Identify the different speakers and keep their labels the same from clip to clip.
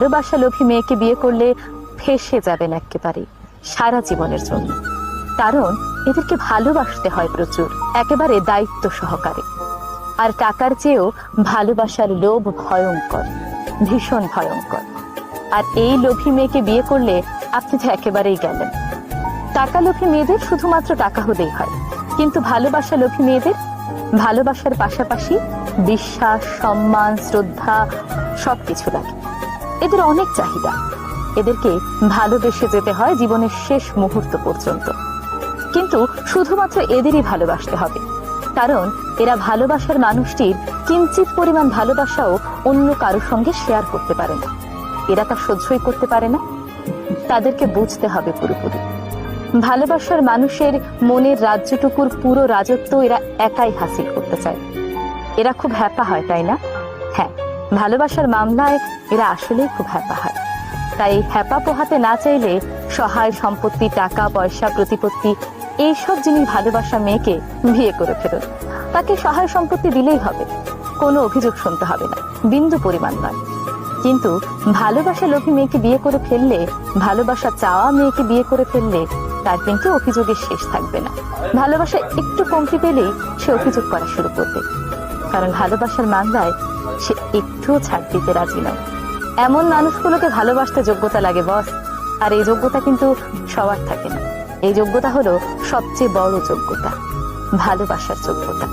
Speaker 1: ভালোবাসা লোভী মেয়েকে বিয়ে করলে ফেঁসে যাবেন একেবারে সারা জীবনের জন্য। কারণ এদেরকে ভালোবাসতে হয় প্রচুর, একেবারে দায়িত্ব সহকারে। আর টাকার চেয়েও ভালোবাসার লোভ ভয়ঙ্কর, ভীষণ ভয়ঙ্কর। আর এই লোভী মেয়েকে বিয়ে করলে আপনি তো একেবারেই গেলেন। টাকা লোভী মেয়েদের শুধুমাত্র টাকা হলেই হয়, কিন্তু ভালোবাসা লোভী মেয়েদের ভালোবাসার পাশাপাশি বিশ্বাস, সম্মান, শ্রদ্ধা সবকিছু লাগে। এদের অনেক চাহিদা। এদেরকে ভালোবেসে যেতে হয় জীবনের শেষ মুহূর্ত পর্যন্ত। কিন্তু শুধুমাত্র এদেরই ভালোবাসতে হবে, কারণ এরা ভালোবাসার মানুষটির কিঞ্চিত পরিমাণ ভালোবাসাও অন্য কারোর সঙ্গে শেয়ার করতে পারে না। এরা তা সহ্যই করতে পারে না। তাদেরকে বুঝতে হবে পুরোপুরি ভালোবাসার মানুষের মনের রাজ্যটুকুর পুরো রাজত্ব এরা একাই হাসিল করতে চায়। এরা খুব হ্যাপা হয়, তাই না? হ্যাঁ, ভালোবাসার মামলায় এরা আসলেই খুব হ্যাপা হয়। তাই হ্যাপা পোহাতে না চাইলে সহায় সম্পত্তি, টাকা পয়সা, প্রতিপত্তি এইসব জিনিস ভালোবাসা মেয়েকে বিয়ে করে ফেরত। তাকে সহায় সম্পত্তি দিলেই হবে, কোনো অভিযোগ শুনতে হবে না, বিন্দু পরিমাণ নয়। কিন্তু ভালোবাসা লোভী মেয়েকে বিয়ে করে ফেললে, ভালোবাসা চাওয়া মেয়েকে বিয়ে করে ফেললে তার কিন্তু অভিযোগের শেষ থাকবে না। ভালোবাসা একটু কমতি পেলেই সে অভিযোগ করা শুরু করবে, কারণ ভালোবাসার মামলায় সে একটুও ছাড় দিতে রাজি নয়। এমন মানুষগুলোকে ভালোবাসতে যোগ্যতা লাগে বস, আর এই যোগ্যতা কিন্তু সবার থাকে না। এই যোগ্যতা হলো সবচেয়ে বড় যোগ্যতা, ভালোবাসার যোগ্যতা।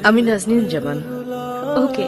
Speaker 2: আমি নাজনীন জামান।
Speaker 1: ওকে।